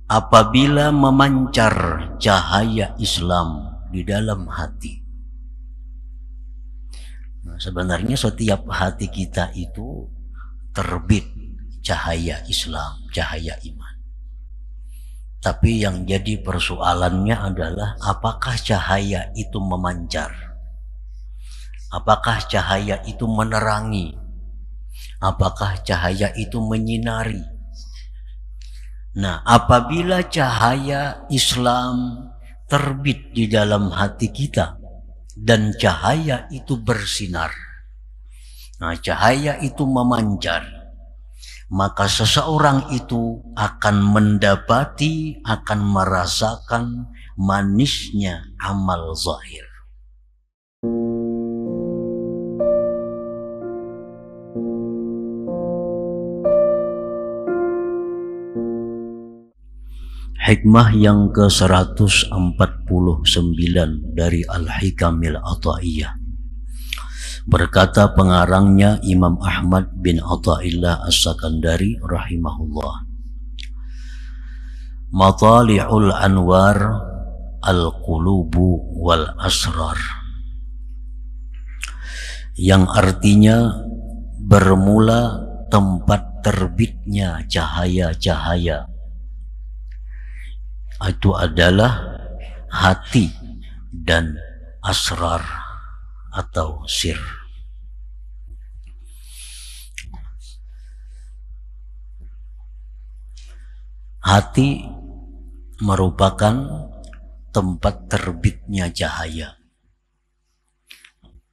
apabila memancar cahaya Islam di dalam hati. Nah, sebenarnya setiap hati kita itu terbit cahaya Islam, cahaya iman. Tapi yang jadi persoalannya adalah apakah cahaya itu memancar? Apakah cahaya itu menerangi? Apakah cahaya itu menyinari? Nah, apabila cahaya Islam terbit di dalam hati kita dan cahaya itu bersinar, nah cahaya itu memancar, maka seseorang itu akan mendapati, akan merasakan manisnya amal zahir. Hikmah yang ke-149 dari Al-Hikamil Ata'iyah. Berkata pengarangnya Imam Ahmad bin Atha'illah As-Sakandari rahimahullah, Matali'ul anwar al-qulubu wal asrar, yang artinya bermula tempat terbitnya cahaya-cahaya itu adalah hati dan asrar atau sir. Hati merupakan tempat terbitnya cahaya.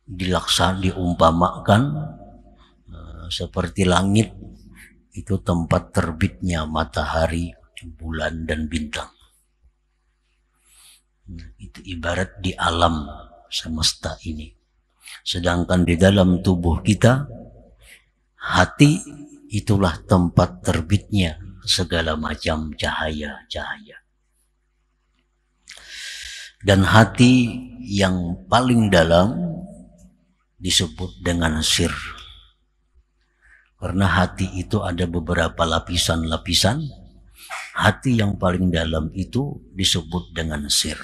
Diumpamakan seperti langit itu tempat terbitnya matahari, bulan dan bintang. Itu ibarat di alam semesta ini. Sedangkan di dalam tubuh kita, hati itulah tempat terbitnya segala macam cahaya-cahaya. Dan hati yang paling dalam disebut dengan sir. Karena hati itu ada beberapa lapisan-lapisan. Hati yang paling dalam itu disebut dengan sir.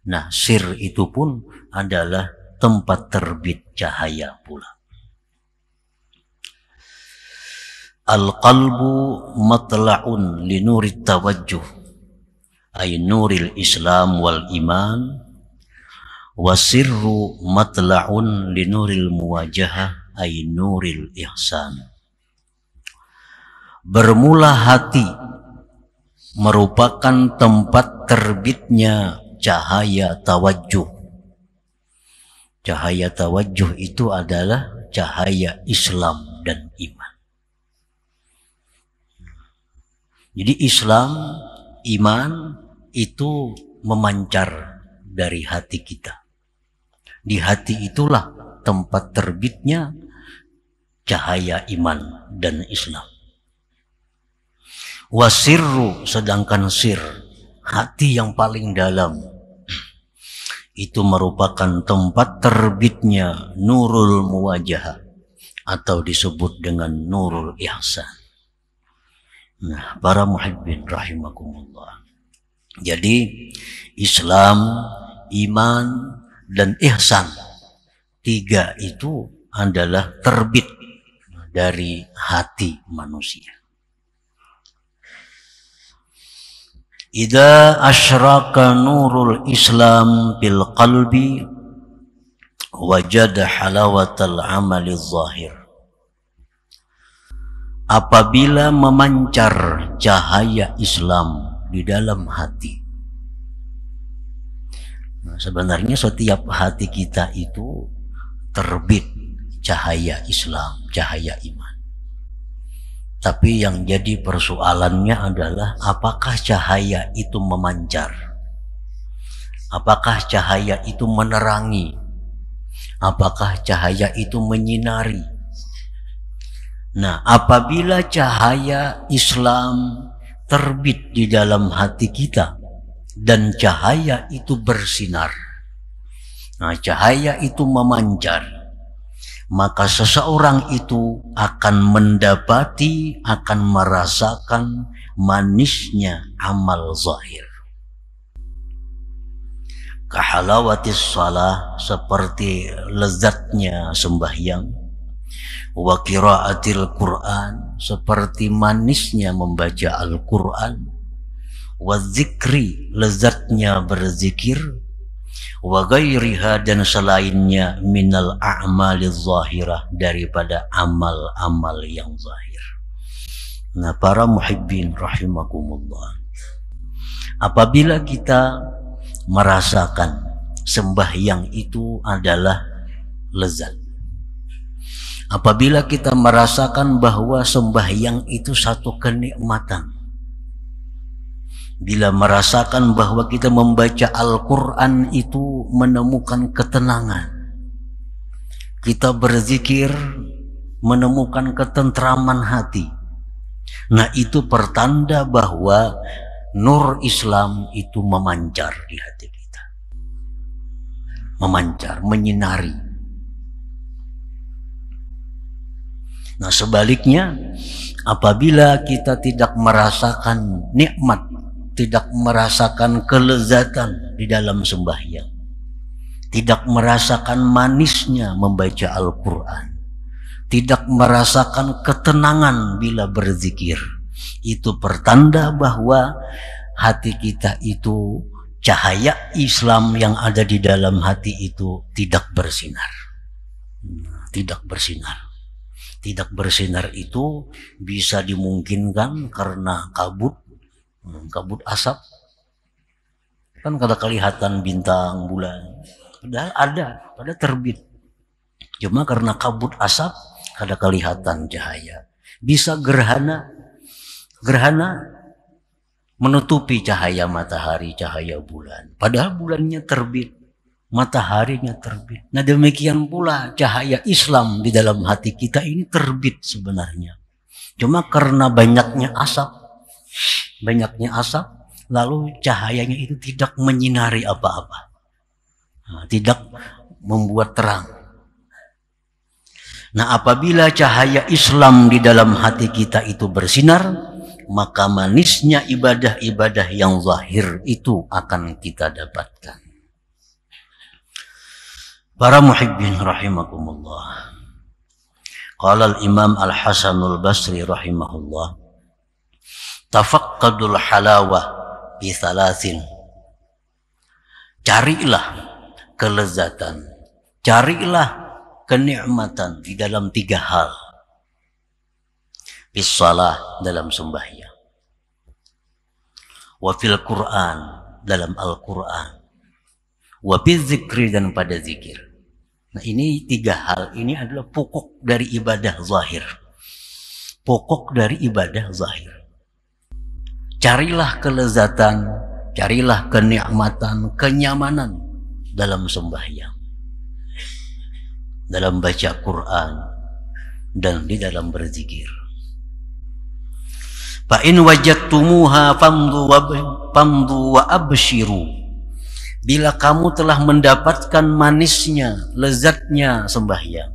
Nah, sir itu pun adalah tempat terbit cahaya pula. Al-qalbu matla'un li nurit tawajjuh, ay nuril Islam wal iman, wa sirru matla'un li nuril muwajahah, ay nuril ihsan. Bermula hati merupakan tempat terbitnya cahaya tawajjuh. Cahaya tawajjuh itu adalah cahaya Islam dan iman. Jadi Islam, iman itu memancar dari hati kita. Di hati itulah tempat terbitnya cahaya iman dan Islam. Wasirru, sedangkan sir, hati yang paling dalam, itu merupakan tempat terbitnya nurul muwajahah atau disebut dengan nurul ihsan. Nah, para muhibbin rahimakumullah. Jadi Islam, iman, dan ihsan, tiga itu adalah terbit dari hati manusia. Idza asyraka nurul Islam bil qalbi wajada halawatal amali zahir. Apabila memancar cahaya Islam di dalam hati. Nah, sebenarnya setiap hati kita itu terbit cahaya Islam, cahaya iman. Tapi yang jadi persoalannya adalah apakah cahaya itu memancar? Apakah cahaya itu menerangi? Apakah cahaya itu menyinari? Nah, apabila cahaya Islam terbit di dalam hati kita dan cahaya itu bersinar, nah cahaya itu memancar, maka seseorang itu akan mendapati, akan merasakan manisnya amal zahir. Kahalawatis shalah, seperti lezatnya sembahyang. Wa qiraatil Qur'an, seperti manisnya membaca Al-Qur'an. Wa zikri, lezatnya berzikir. Wa ghairiha, dan selainnya minal a'maliz zahirah, daripada amal-amal yang zahir. Nah, para muhibbin rahimakumullah, apabila kita merasakan sembahyang itu adalah lezat, apabila kita merasakan bahwa sembahyang itu satu kenikmatan, bila merasakan bahwa kita membaca Al-Quran itu menemukan ketenangan, kita berzikir menemukan ketentraman hati, nah itu pertanda bahwa nur Islam itu memancar di hati kita, memancar, menyinari. Nah, sebaliknya, apabila kita tidak merasakan nikmat, tidak merasakan kelezatan di dalam sembahyang, tidak merasakan manisnya membaca Al-Quran, tidak merasakan ketenangan bila berzikir, itu pertanda bahwa hati kita itu, cahaya Islam yang ada di dalam hati itu tidak bersinar. Tidak bersinar. Tidak bersinar itu bisa dimungkinkan karena kabut asap. Kan kada kelihatan bintang, bulan. Padahal ada terbit. Cuma karena kabut asap kada kelihatan cahaya. Bisa gerhana menutupi cahaya matahari, cahaya bulan. Padahal bulannya terbit, mataharinya terbit. Nah, demikian pula cahaya Islam di dalam hati kita ini terbit sebenarnya. Cuma karena banyaknya asap, lalu cahayanya itu tidak menyinari apa-apa. Nah, tidak membuat terang. Nah, apabila cahaya Islam di dalam hati kita itu bersinar, maka manisnya ibadah-ibadah yang zahir itu akan kita dapatkan. Para muhibbin rahimakumullah. Qala al-Imam Al-Hasanul Basri rahimahullah, tafaqqadul halawah bi thalathin. Carilah kelezatan, carilah kenikmatan di dalam 3 hal. Bis shalah, dalam sembahyang. Wa fil Qur'an, dalam Al-Quran. Wa bil zikri, dan pada zikir. Nah, ini 3 hal ini adalah pokok dari ibadah zahir. Pokok dari ibadah zahir. Carilah kelezatan, carilah kenikmatan, kenyamanan dalam sembahyang, dalam baca Quran, dan di dalam berzikir. Fa in wajadtumuha famdu wa abshiru. Bila kamu telah mendapatkan manisnya, lezatnya sembahyang,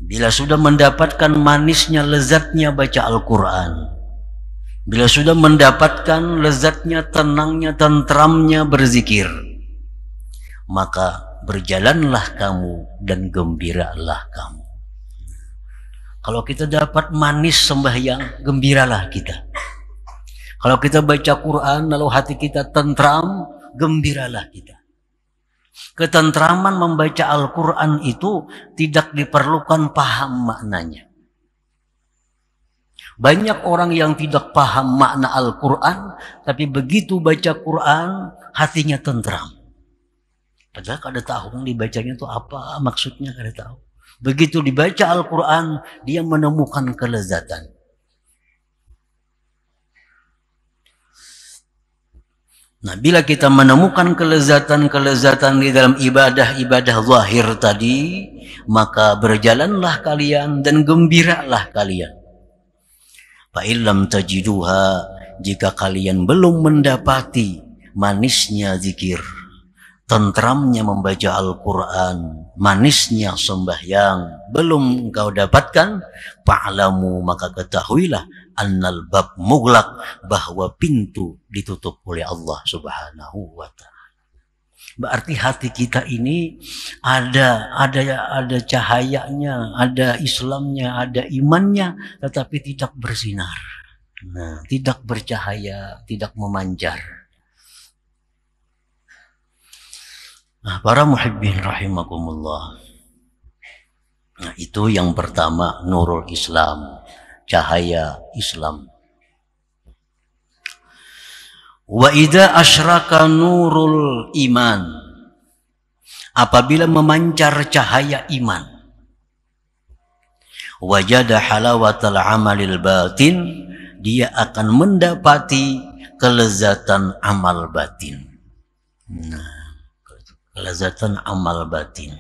bila sudah mendapatkan manisnya, lezatnya baca Al-Quran, bila sudah mendapatkan lezatnya, tenangnya, tentramnya berzikir, maka berjalanlah kamu dan gembiralah kamu. Kalau kita dapat manis sembahyang, gembiralah kita. Kalau kita baca Quran lalu hati kita tentram, gembiralah kita. Ketentraman membaca Al-Quran itu tidak diperlukan paham maknanya. Banyak orang yang tidak paham makna Al-Quran, tapi begitu baca Quran hatinya tentram. Padahal kada tahu yang dibacanya itu apa maksudnya, kada tahu. Begitu dibaca Al-Quran, dia menemukan kelezatan. Nah, bila kita menemukan kelezatan-kelezatan di dalam ibadah-ibadah zahir tadi, maka berjalanlah kalian dan gembiralah kalian. Fa illam tajiduha, jika kalian belum mendapati manisnya zikir, tentramnya membaca Al-Quran, manisnya sembahyang belum engkau dapatkan, fa'lamu maka ketahuilah annal bab mughlaq, bahwa pintu ditutup oleh Allah Subhanahu wa ta'ala. Berarti hati kita ini ada cahayanya, ada Islamnya, ada imannya, tetapi tidak bersinar. Nah, tidak bercahaya, tidak memancar. Nah, para muhibbin rahimakumullah. Nah, itu yang pertama, nurul Islam, cahaya Islam. Wa idza asyraka nurul iman, apabila memancar cahaya iman, wajada halawatal amalil batin, dia akan mendapati kelezatan amal batin. Nah, kelezatan amal batin,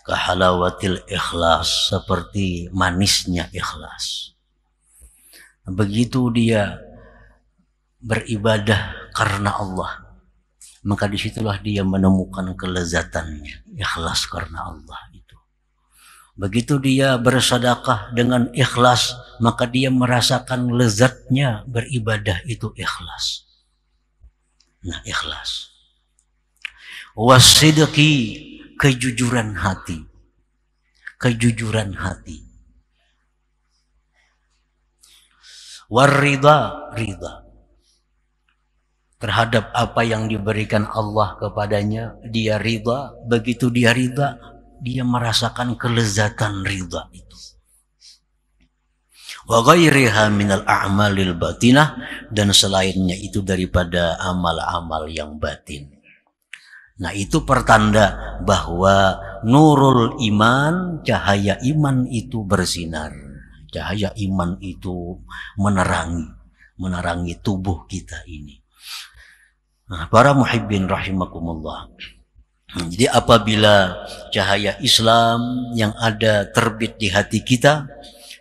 kahalawatil ikhlas, seperti manisnya ikhlas. Begitu dia beribadah karena Allah, maka disitulah dia menemukan kelezatannya, ikhlas karena Allah itu. Begitu dia bersedekah dengan ikhlas, maka dia merasakan lezatnya beribadah itu ikhlas. Nah, ikhlas. Wasidqi, kejujuran hati, kejujuran hati. Warida, rida, terhadap apa yang diberikan Allah kepadanya, dia ridha. Begitu dia ridha, dia merasakan kelezatan ridha itu. Wa ghairiha minal a'malil batinah, dan selainnya itu daripada amal-amal yang batin. Nah, itu pertanda bahwa nurul iman, cahaya iman itu bersinar. Cahaya iman itu menerangi tubuh kita ini. Nah, para muhibbin rahimakumullah. Jadi apabila cahaya Islam yang ada terbit di hati kita,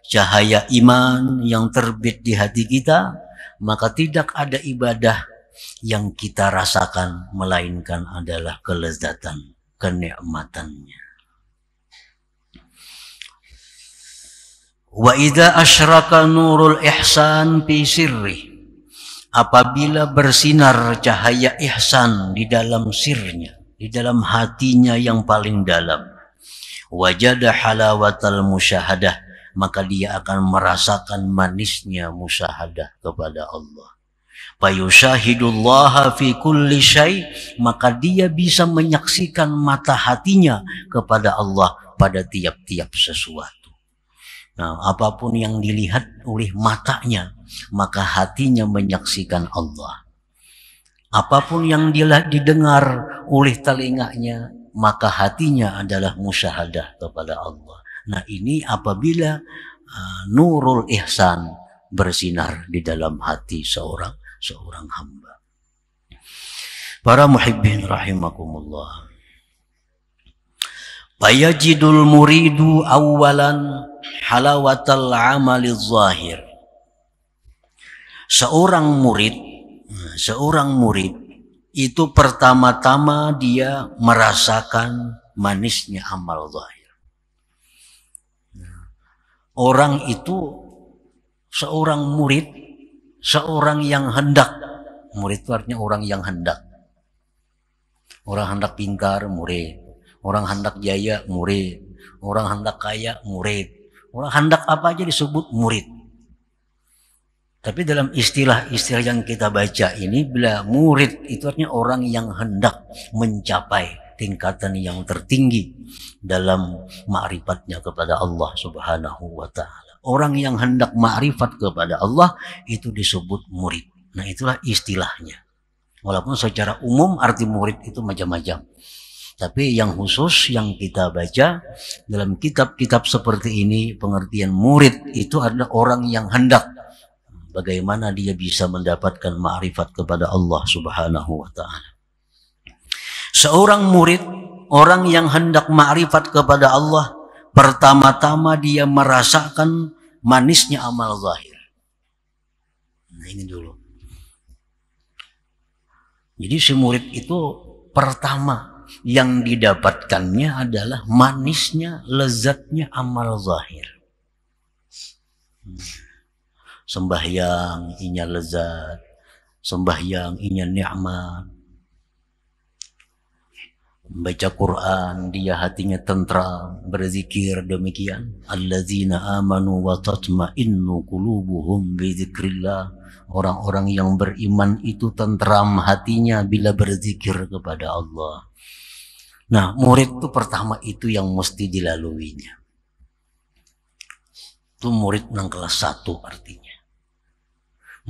cahaya iman yang terbit di hati kita, maka tidak ada ibadah yang kita rasakan melainkan adalah kelezatan, kenikmatannya. Wa idza asyraka nurul ihsan fi sirri, apabila bersinar cahaya ihsan di dalam sirnya, di dalam hatinya yang paling dalam, wajada halawatal musyahadah, maka dia akan merasakan manisnya musyahadah kepada Allah. Fayusyahidullaha fi kulli syai, maka dia bisa menyaksikan mata hatinya kepada Allah pada tiap-tiap sesuatu. Nah, apapun yang dilihat oleh matanya, maka hatinya menyaksikan Allah. Apapun yang didengar oleh telinganya, maka hatinya adalah musyahadah kepada Allah. Nah, ini apabila nurul ihsan bersinar di dalam hati seorang hamba. Para muhibbin rahimakumullah. Fayajidul muridu awalan halawatal amaliz zahir. Seorang murid itu pertama-tama dia merasakan manisnya amal zahir. Orang itu, seorang murid, seorang yang hendak. Murid itu artinya orang yang hendak. Orang hendak pintar, murid. Orang hendak jaya, murid. Orang hendak kaya, murid. Orang hendak apa aja disebut murid. Tapi dalam istilah-istilah yang kita baca ini, bila murid itu artinya orang yang hendak mencapai tingkatan yang tertinggi dalam ma'rifatnya kepada Allah Subhanahu wa ta'ala. Orang yang hendak ma'rifat kepada Allah itu disebut murid. Nah, itulah istilahnya. Walaupun secara umum arti murid itu macam-macam. Tapi yang khusus yang kita baca dalam kitab-kitab seperti ini, pengertian murid itu adalah orang yang hendak. Bagaimana dia bisa mendapatkan ma'rifat kepada Allah Subhanahu wa ta'ala. Seorang murid, orang yang hendak ma'rifat kepada Allah, pertama-tama dia merasakan manisnya amal zahir. Nah, ini dulu. Jadi si murid itu pertama yang didapatkannya adalah manisnya, lezatnya amal zahir. Sembahyang inya lezat, sembahyang inya nikmat, membaca Quran dia hatinya tentram, berzikir demikian. Alladzina amanu wa tatma'innu qulubuhum bi dzikrillah. Orang-orang yang beriman itu tentram hatinya bila berzikir kepada Allah. Nah, murid itu pertama itu yang mesti dilaluinya. Itu murid yang kelas 1 artinya.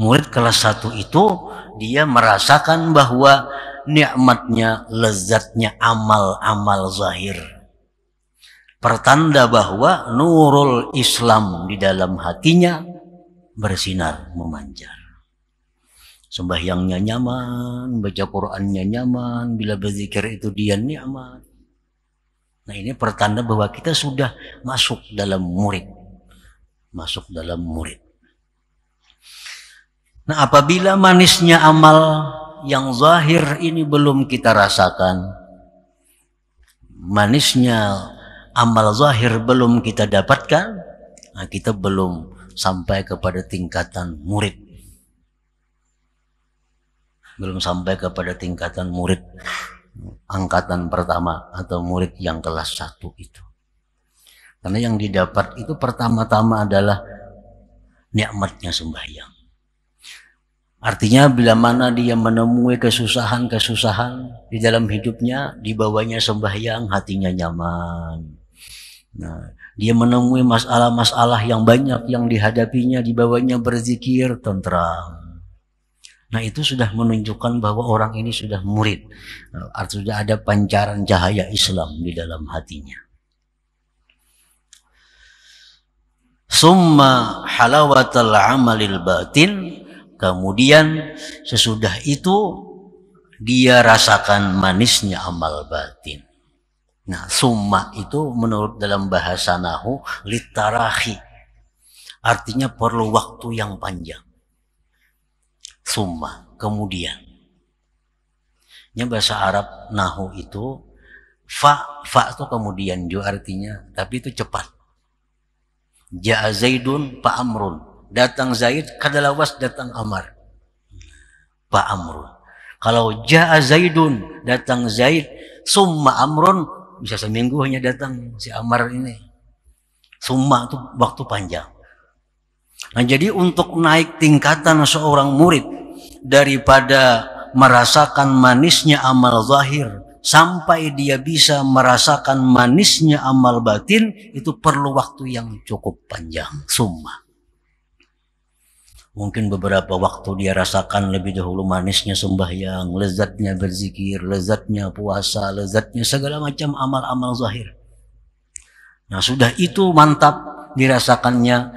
Murid kelas 1 itu dia merasakan bahwa nikmatnya, lezatnya amal-amal zahir. Pertanda bahwa nurul Islam di dalam hatinya bersinar memancar. Sembahyangnya nyaman, baca Qur'annya nyaman, bila berzikir itu dia nikmat. Nah, ini pertanda bahwa kita sudah masuk dalam murid. Masuk dalam murid. Nah, apabila manisnya amal yang zahir ini belum kita rasakan, manisnya amal zahir belum kita dapatkan, nah kita belum sampai kepada tingkatan murid. Belum sampai kepada tingkatan murid angkatan pertama atau murid yang kelas 1 itu. Karena yang didapat itu pertama-tama adalah nikmatnya sembahyang. Artinya bila mana dia menemui kesusahan-kesusahan di dalam hidupnya, dibawanya sembahyang, hatinya nyaman. Nah, dia menemui masalah-masalah yang banyak yang dihadapinya, dibawanya berzikir, tentram. Nah, itu sudah menunjukkan bahwa orang ini sudah murid. Artinya sudah ada pancaran cahaya Islam di dalam hatinya. Summa halawatal amalil batin. Kemudian sesudah itu dia rasakan manisnya amal batin. Nah, summa itu menurut dalam bahasa nahu litarahi. Artinya perlu waktu yang panjang. Summa, kemudian. Ini bahasa Arab nahu itu fa itu kemudian juga artinya, tapi itu cepat. Ja'a Zaidun fa amrun. Datang Zaid, kadalawas datang Amar. Pak Amrun. Kalau ja'a Zaidun, datang Zaid, summa Amrun, bisa seminggu hanya datang si Amar ini. Summa itu waktu panjang. Nah, jadi untuk naik tingkatan seorang murid daripada merasakan manisnya amal zahir sampai dia bisa merasakan manisnya amal batin, itu perlu waktu yang cukup panjang. Summa. Mungkin beberapa waktu dia rasakan lebih dahulu manisnya sembahyang, lezatnya berzikir, lezatnya puasa, lezatnya segala macam amal-amal zahir. Nah, sudah itu mantap dirasakannya,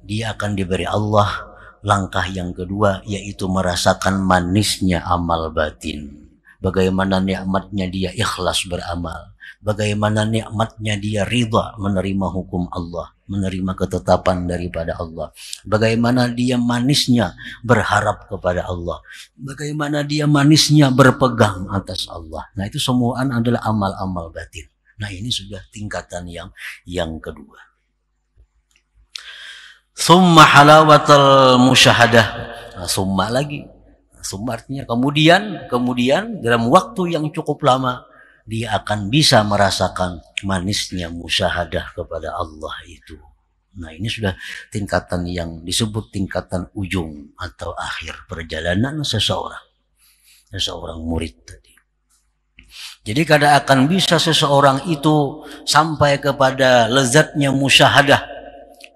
dia akan diberi Allah langkah yang kedua, yaitu merasakan manisnya amal batin. Bagaimana nikmatnya dia ikhlas beramal, bagaimana nikmatnya dia ridha menerima hukum Allah, menerima ketetapan daripada Allah, bagaimana dia manisnya berharap kepada Allah, bagaimana dia manisnya berpegang atas Allah. Nah, itu semuaan adalah amal-amal batin. Nah, ini sudah tingkatan yang kedua. Summa halawatal musyahadah. Nah, summa lagi. Summa artinya kemudian dalam waktu yang cukup lama dia akan bisa merasakan manisnya musyahadah kepada Allah itu. Nah, ini sudah tingkatan yang disebut tingkatan ujung atau akhir perjalanan seseorang murid tadi. Jadi kada akan bisa seseorang itu sampai kepada lezatnya musyahadah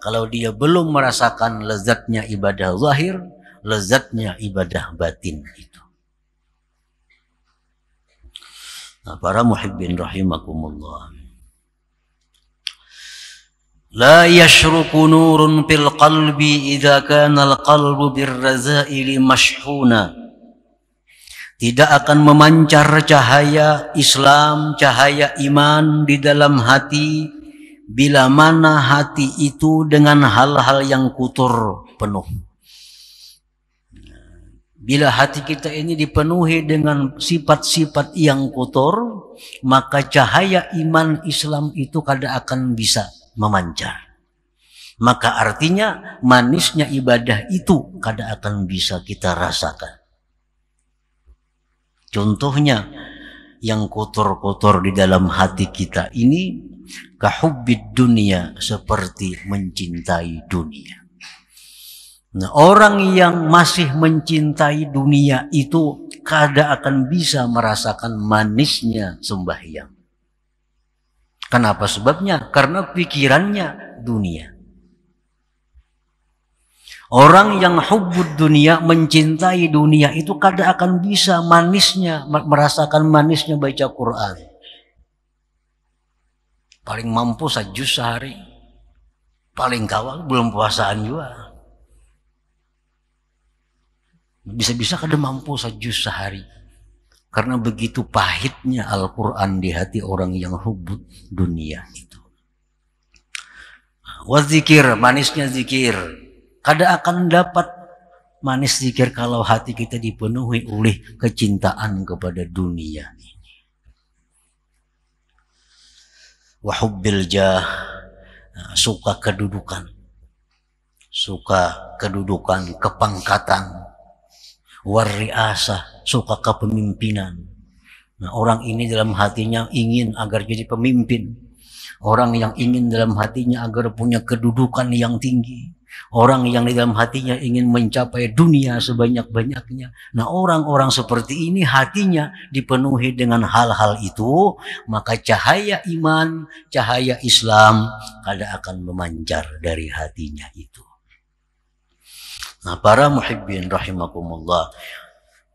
kalau dia belum merasakan lezatnya ibadah zahir, lezatnya ibadah batin itu. Nah, para muhibbin rahimakumullah. La yashruku nurun fil qalbi idza kana al-qalbu birrazaili mashhuna. Tidak akan memancar cahaya Islam, cahaya iman di dalam hati bila mana hati itu dengan hal-hal yang kotor penuh. Bila hati kita ini dipenuhi dengan sifat-sifat yang kotor, maka cahaya iman Islam itu kada akan bisa memancar. Maka artinya manisnya ibadah itu kada akan bisa kita rasakan. Contohnya yang kotor-kotor di dalam hati kita ini, kahubbid dunia, seperti mencintai dunia. Nah, orang yang masih mencintai dunia itu kada akan bisa merasakan manisnya sembahyang. Kenapa sebabnya? Karena pikirannya dunia. Orang yang hubbud dunia, mencintai dunia itu kada akan bisa merasakan manisnya baca Quran. Paling mampu sajus sehari. Paling kawal belum puasaan juga. Bisa-bisa kada mampu sajus sehari. Karena begitu pahitnya Al-Quran di hati orang yang hubbud dunia itu. Wazikir, manisnya zikir. Kada akan dapat manis zikir kalau hati kita dipenuhi oleh kecintaan kepada dunia ini. Wahubbil jah, suka kedudukan, kepangkatan, warriasah, suka kepemimpinan. Nah, orang ini dalam hatinya ingin agar jadi pemimpin. Orang yang ingin dalam hatinya agar punya kedudukan yang tinggi. Orang yang di dalam hatinya ingin mencapai dunia sebanyak-banyaknya. Nah, orang-orang seperti ini hatinya dipenuhi dengan hal-hal itu, maka cahaya iman, cahaya Islam kada akan memancar dari hatinya itu. Nah, para muhibbin rahimakumullah,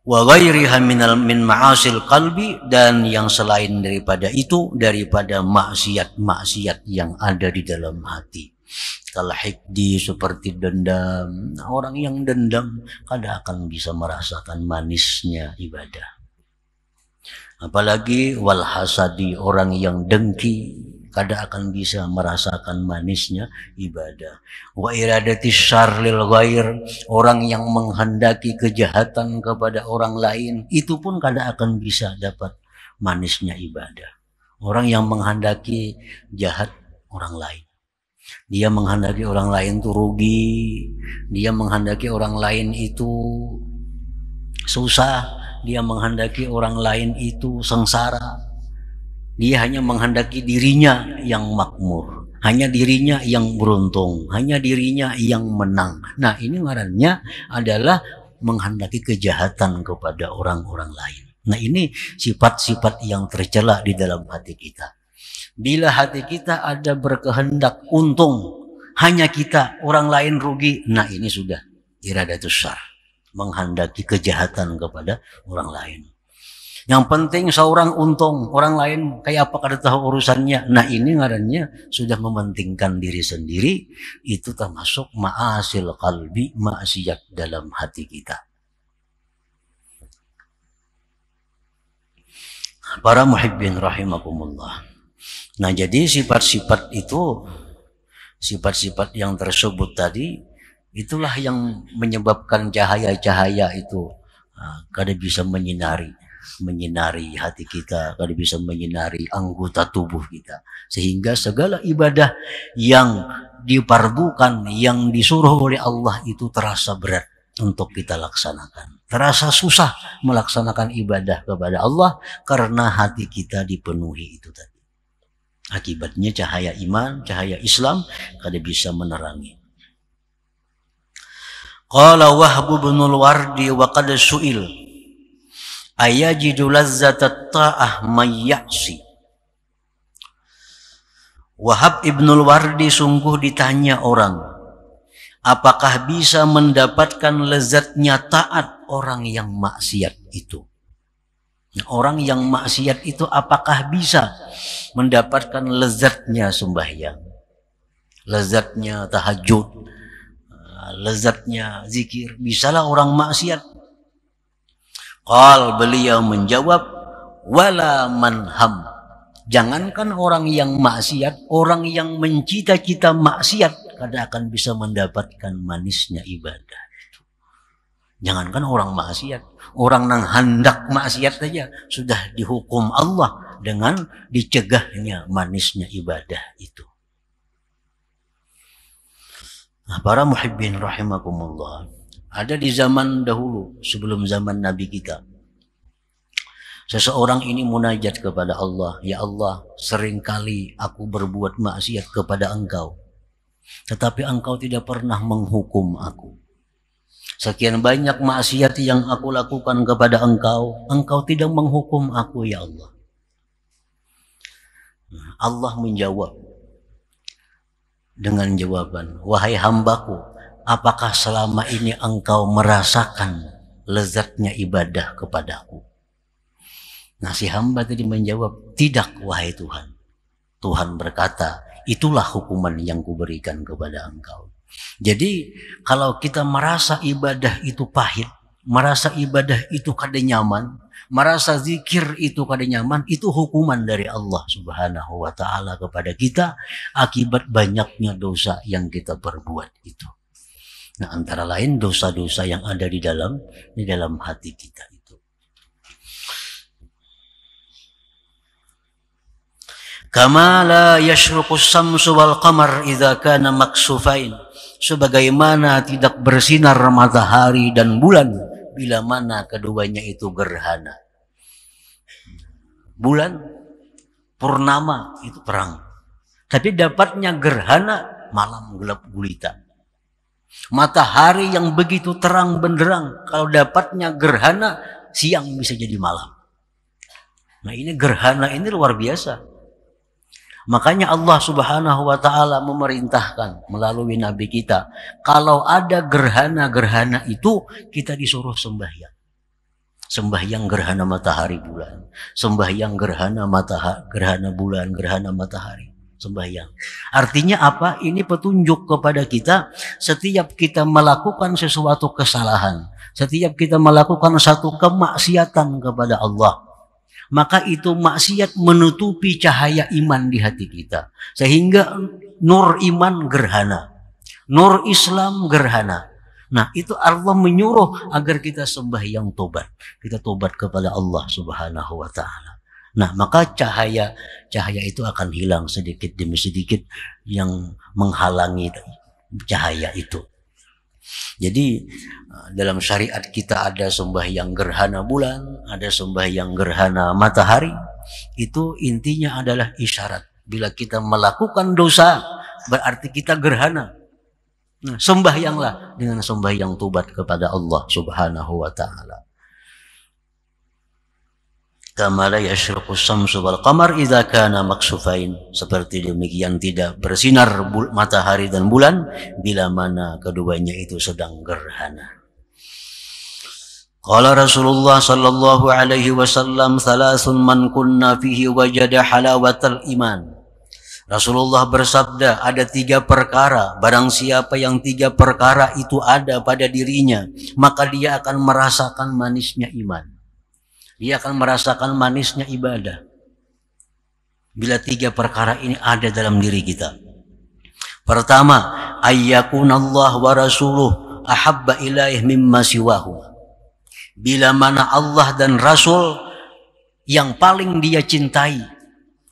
wa ghairiha min ma'asil qalbi, dan yang selain daripada itu, daripada maksiat-maksiat yang ada di dalam hati. Kalau hikdi, seperti dendam. Orang yang dendam kada akan bisa merasakan manisnya ibadah. Apalagi wal hasadi, orang yang dengki, kada akan bisa merasakan manisnya ibadah. Wa iradati syarr lil ghair, orang yang menghendaki kejahatan kepada orang lain, itu pun kada akan bisa dapat manisnya ibadah. Orang yang menghendaki jahat orang lain, dia menghendaki orang lain itu rugi, dia menghendaki orang lain itu susah, dia menghendaki orang lain itu sengsara. Dia hanya menghendaki dirinya yang makmur, hanya dirinya yang beruntung, hanya dirinya yang menang. Nah, ini ngarannya adalah menghendaki kejahatan kepada orang-orang lain. Nah, ini sifat-sifat yang tercela di dalam hati kita. Bila hati kita ada berkehendak untung, hanya kita, orang lain rugi, nah ini sudah iradatus syarr, menghendaki kejahatan kepada orang lain. Yang penting seorang untung, orang lain kayak apa kada tahu urusannya. Nah, ini ngarannya sudah mementingkan diri sendiri, itu termasuk ma'asil qalbi, maksiat dalam hati kita. Para muhibbin rahimakumullah. Nah, jadi sifat-sifat itu, sifat-sifat yang tersebut tadi, itulah yang menyebabkan cahaya-cahaya itu kada bisa menyinari hati kita, kada bisa menyinari anggota tubuh kita. Sehingga segala ibadah yang dipardukan, yang disuruh oleh Allah itu terasa berat untuk kita laksanakan. Terasa susah melaksanakan ibadah kepada Allah karena hati kita dipenuhi itu tadi. Akibatnya cahaya iman, cahaya Islam kada bisa menerangi. Qala Wahb bin al-Wardi wa qad su'il ayajidu lazzata ta'ah may ya'si. Wahab Ibnul Wardi sungguh ditanya orang, apakah bisa mendapatkan lezatnya taat orang yang maksiat itu? Orang yang maksiat itu apakah bisa mendapatkan lezatnya sembahyang, lezatnya tahajud, lezatnya zikir? Bisalah orang maksiat? Qal, beliau menjawab, wala manham. Jangankan orang yang maksiat, orang yang mencita-cita maksiat kada akan bisa mendapatkan manisnya ibadah. Jangankan orang maksiat, orang yang hendak maksiat saja sudah dihukum Allah dengan dicegahnya manisnya ibadah itu. Nah, para muhibbin rahimakumullah, ada di zaman dahulu sebelum zaman Nabi kita, seseorang ini munajat kepada Allah, ya Allah, seringkali aku berbuat maksiat kepada Engkau, tetapi Engkau tidak pernah menghukum aku. Sekian banyak maksiat yang aku lakukan kepada Engkau, Engkau tidak menghukum aku, ya Allah. Allah menjawab dengan jawaban, wahai hambaku, apakah selama ini engkau merasakan lezatnya ibadah kepadaku? Nah, si hamba tadi menjawab, tidak wahai Tuhan. Tuhan berkata, itulah hukuman yang kuberikan kepada engkau. Jadi kalau kita merasa ibadah itu pahit, merasa ibadah itu kada nyaman, merasa zikir itu kada nyaman, itu hukuman dari Allah Subhanahu wa taala kepada kita akibat banyaknya dosa yang kita perbuat itu. Nah, antara lain dosa-dosa yang ada di dalam hati kita itu. Kama la yashruqus samsu wal qamar idza kana maksufain. Sebagaimana tidak bersinar matahari dan bulan bila mana keduanya itu gerhana. Bulan purnama itu terang, tapi dapatnya gerhana malam gelap gulita. Matahari yang begitu terang benderang, kalau dapatnya gerhana siang bisa jadi malam. Nah, ini gerhana ini luar biasa. Makanya Allah Subhanahu wa taala memerintahkan melalui nabi kita, kalau ada gerhana-gerhana itu kita disuruh sembahyang. Sembahyang gerhana matahari bulan, sembahyang gerhana matahari, gerhana bulan, gerhana matahari, sembahyang. Artinya apa? Ini petunjuk kepada kita, setiap kita melakukan sesuatu kesalahan, setiap kita melakukan satu kemaksiatan kepada Allah, maka itu maksiat menutupi cahaya iman di hati kita. Sehingga nur iman gerhana, nur Islam gerhana. Nah, itu Allah menyuruh agar kita sembahyang tobat. Kita tobat kepada Allah Subhanahu wa taala. Nah, maka cahaya itu akan hilang sedikit demi sedikit yang menghalangi cahaya itu. Jadi dalam syariat kita ada sembahyang gerhana bulan, ada sembahyang gerhana matahari. Itu intinya adalah isyarat. Bila kita melakukan dosa, berarti kita gerhana. Nah, sembahyanglah dengan sembahyang tobat kepada Allah Subhanahu wa taala. Kama la yashruqus samsu wal qamar idza kana maksufain. Seperti demikian tidak bersinar matahari dan bulan bila mana keduanya itu sedang gerhana. Qala Rasulullah sallallahu alaihi wasallam, "Thalathun man kunna fihi wajada halawatal iman." Rasulullah bersabda, ada 3 perkara, barang siapa yang 3 perkara itu ada pada dirinya, maka dia akan merasakan manisnya iman. Dia akan merasakan manisnya ibadah. Bila 3 perkara ini ada dalam diri kita. Pertama, ayyakunallah wa rasuluh ahabba ilaih mimma siwahu. Bila mana Allah dan Rasul yang paling dia cintai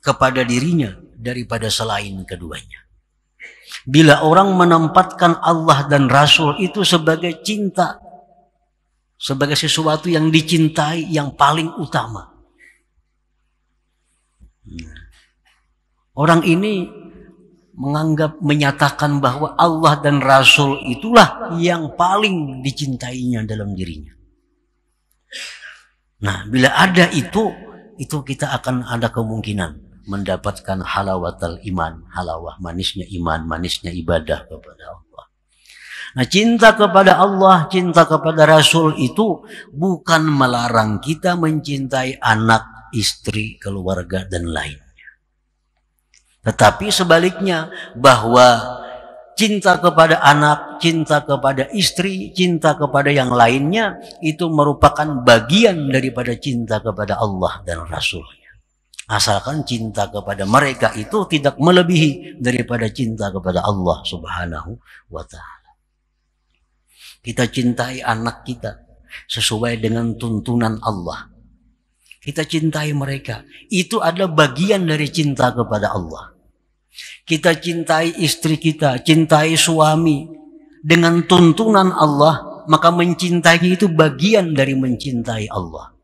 kepada dirinya daripada selain keduanya. Bila orang menempatkan Allah dan Rasul itu sebagai cinta, sebagai sesuatu yang dicintai yang paling utama, orang ini menyatakan bahwa Allah dan Rasul itulah yang paling dicintainya dalam dirinya. Nah, bila ada itu kita akan ada kemungkinan mendapatkan halawatal iman, halawah manisnya iman, manisnya ibadah kepada Allah. Nah, cinta kepada Allah, cinta kepada Rasul itu bukan melarang kita mencintai anak, istri, keluarga, dan lainnya. Tetapi sebaliknya, bahwa cinta kepada anak, cinta kepada istri, cinta kepada yang lainnya, itu merupakan bagian daripada cinta kepada Allah dan Rasul-Nya. Asalkan cinta kepada mereka itu tidak melebihi daripada cinta kepada Allah Subhanahu wa ta'ala. Kita cintai anak kita sesuai dengan tuntunan Allah. Kita cintai mereka. Itu adalah bagian dari cinta kepada Allah. Kita cintai istri kita, cintai suami dengan tuntunan Allah, maka mencintai itu bagian dari mencintai Allah.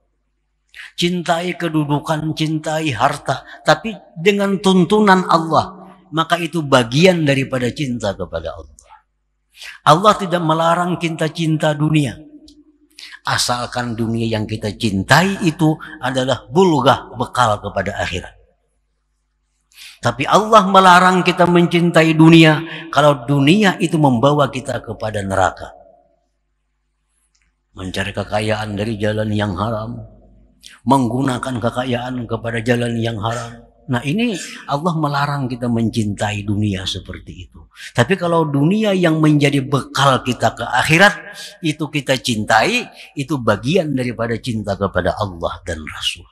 Cintai kedudukan, cintai harta, tapi dengan tuntunan Allah, maka itu bagian daripada cinta kepada Allah. Allah tidak melarang kita cinta dunia, asalkan dunia yang kita cintai itu adalah bulghah, bekal kepada akhirat. Tapi Allah melarang kita mencintai dunia kalau dunia itu membawa kita kepada neraka. Mencari kekayaan dari jalan yang haram, menggunakan kekayaan kepada jalan yang haram. Nah, ini Allah melarang kita mencintai dunia seperti itu. Tapi kalau dunia yang menjadi bekal kita ke akhirat, itu kita cintai, itu bagian daripada cinta kepada Allah dan Rasul.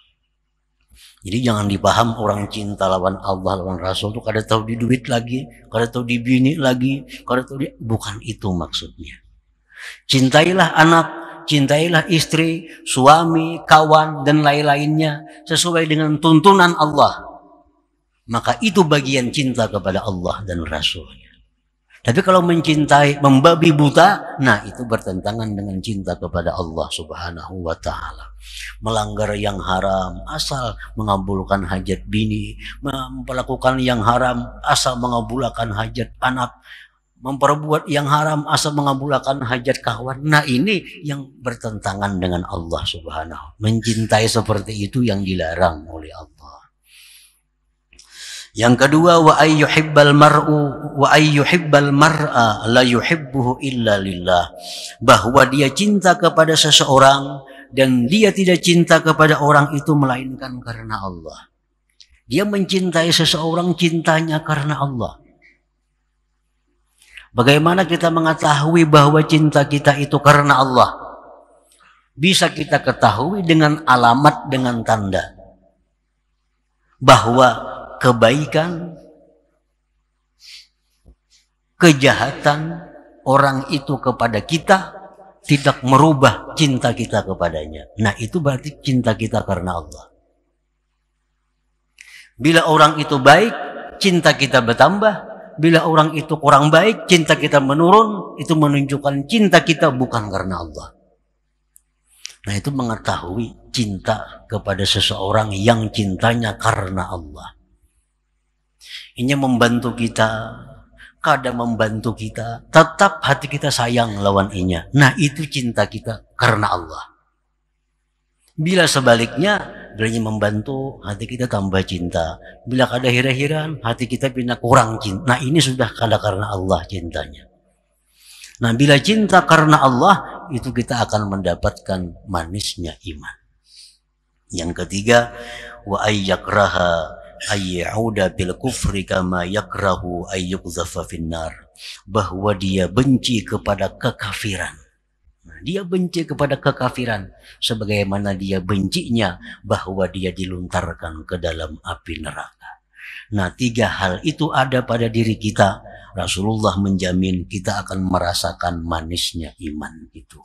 Jadi jangan dipaham orang cinta lawan Allah, lawan Rasul itu kada tahu di duit lagi, kada tahu di bini lagi, kada tahu di... Bukan itu maksudnya. Cintailah anak, cintailah istri, suami, kawan, dan lain-lainnya sesuai dengan tuntunan Allah. Maka itu bagian cinta kepada Allah dan Rasulnya. Tapi kalau mencintai, membabi buta, nah itu bertentangan dengan cinta kepada Allah Subhanahu wa ta'ala. Melanggar yang haram, asal mengabulkan hajat bini, melakukan yang haram, asal mengabulkan hajat anak, memperbuat yang haram, asal mengabulkan hajat kawan. Nah ini yang bertentangan dengan Allah Subhanahu. Mencintai seperti itu yang dilarang oleh Allah. Yang kedua, wa ayyuhibbal mar'a la yuhibbuhu illa lillah. Bahwa dia cinta kepada seseorang dan dia tidak cinta kepada orang itu melainkan karena Allah. Dia mencintai seseorang cintanya karena Allah. Bagaimana kita mengetahui bahwa cinta kita itu karena Allah? Bisa kita ketahui dengan alamat, dengan tanda. Bahwa kebaikan, kejahatan orang itu kepada kita tidak merubah cinta kita kepadanya. Nah itu berarti cinta kita karena Allah. Bila orang itu baik, cinta kita bertambah. Bila orang itu kurang baik, cinta kita menurun. Itu menunjukkan cinta kita bukan karena Allah. Nah itu mengetahui cinta kepada seseorang yang cintanya karena Allah. Ini membantu kita, kadang membantu kita, tetap hati kita sayang lawan inya. Nah itu cinta kita karena Allah. Bila sebaliknya, bila membantu, hati kita tambah cinta. Bila kada hira-hiran, hati kita pindah kurang cinta. Nah ini sudah kada karena Allah cintanya. Nah bila cinta karena Allah, itu kita akan mendapatkan manisnya iman. Yang ketiga, wa ayyakraha ayyauda bil kufri kama yakrahu ayyuqdhafa finnar. Bahwa dia benci kepada kekafiran. Nah, dia benci kepada kekafiran sebagaimana dia bencinya bahwa dia diluntarkan ke dalam api neraka. Nah, tiga hal itu ada pada diri kita. Rasulullah menjamin kita akan merasakan manisnya iman itu.